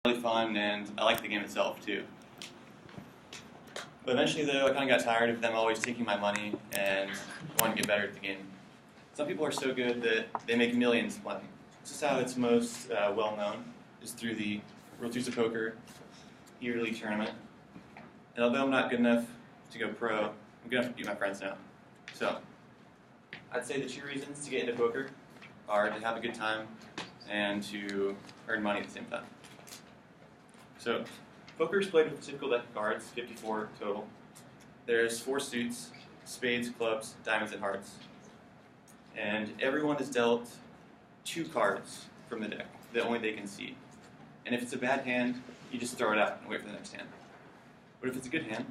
really fun, and I liked the game itself too. But eventually, though, I kind of got tired of them always taking my money and wanted to get better at the game. Some people are so good that they make millions playing. This is how it's most well known, is through the World Series of Poker yearly tournament. And although I'm not good enough to go pro, I'm good enough to beat my friends now. So, I'd say the two reasons to get into poker are to have a good time and to earn money at the same time. So, poker is played with a typical deck of cards, 54 total. There's 4 suits: spades, clubs, diamonds, and hearts. And everyone is dealt 2 cards from the deck that only they can see. And if it's a bad hand, you just throw it out and wait for the next hand. But if it's a good hand,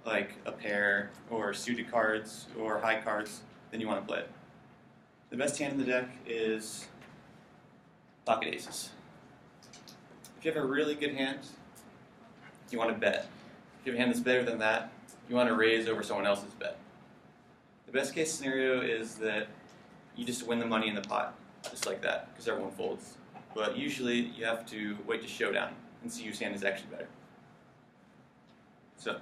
like a pair or suited cards or high cards, then you want to play it. The best hand in the deck is pocket aces. If you have a really good hand, you want to bet. If you have a hand that's better than that, you want to raise over someone else's bet. The best case scenario is that you just win the money in the pot, just like that, because everyone folds. But usually you have to wait to showdown and see whose hand is actually better. So,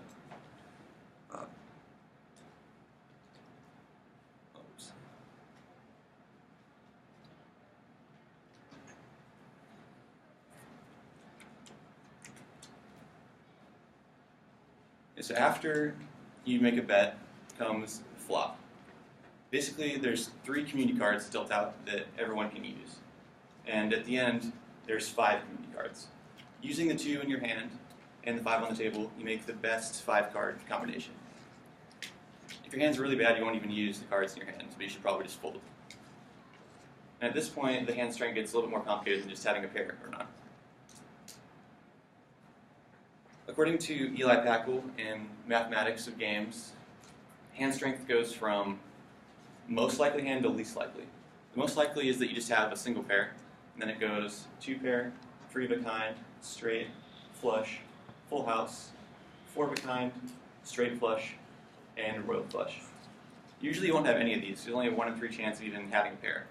so after you make a bet comes flop. Basically, there's 3 community cards dealt out that everyone can use. And at the end, there's 5 community cards. Using the 2 in your hand and the 5 on the table, you make the best 5-card combination. If your hand's really bad, you won't even use the cards in your hand, but you should probably just fold. And at this point, the hand strength gets a little bit more complicated than just having a pair or not. According to Eli Packel in Mathematics of Games, hand strength goes from most likely hand to least likely. The most likely is that you just have a single pair, and then it goes 2 pair, 3 of a kind, straight, flush, full house, 4 of a kind, straight flush, and royal flush. Usually you won't have any of these. There's only a 1 in 3 chance of even having a pair.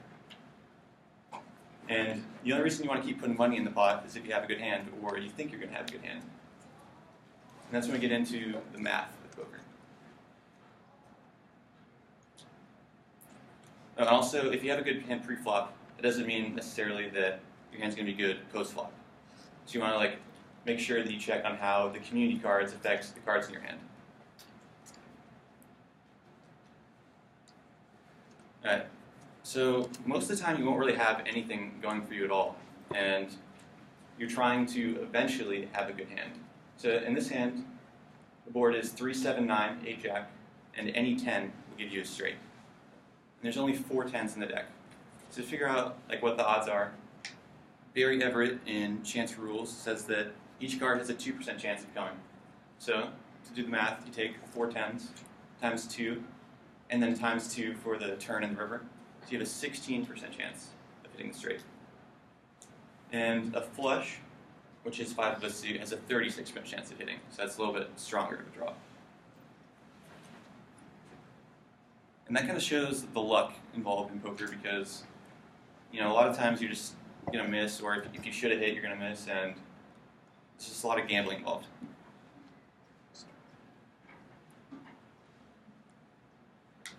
And the only reason you want to keep putting money in the pot is if you have a good hand, or you think you're going to have a good hand. And that's when we get into the math of poker. And also, if you have a good hand pre-flop, it doesn't mean necessarily that your hand's going to be good post-flop. So you want to make sure that you check on how the community cards affect the cards in your hand. Alright, so most of the time you won't really have anything going for you at all, and you're trying to eventually have a good hand. So in this hand, the board is 3, 7, 9, 8 jack, and any 10 will give you a straight. And there's only 4 10s in the deck. So to figure out what the odds are, Barry Everett in Chance Rules says that each card has a 2% chance of coming. So to do the math, you take 4 10s times 2, and then times 2 for the turn in the river. So you have a 16% chance of hitting the straight. And a flush, which is 5 of a suit, has a 36% chance of hitting. So that's a little bit stronger of a draw. And that kind of shows the luck involved in poker because, a lot of times you're just going to miss, or if you should have hit, you're going to miss, and it's just a lot of gambling involved.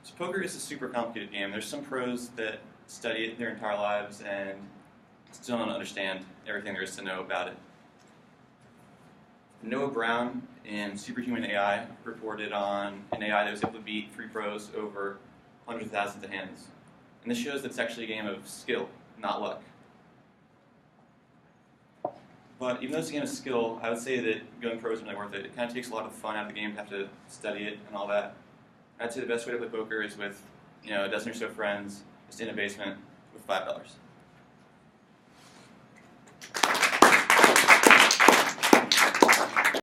So poker is a super complicated game. There's some pros that study it their entire lives and still don't understand everything there is to know about it. Noah Brown in Superhuman AI reported on an AI that was able to beat 3 pros over hundreds of thousands of hands. And this shows that it's actually a game of skill, not luck. But even though it's a game of skill, I would say that going pro is really worth it. It kind of takes a lot of the fun out of the game to have to study it and all that. I'd say the best way to play poker is with a dozen or so friends, just in a basement with $5.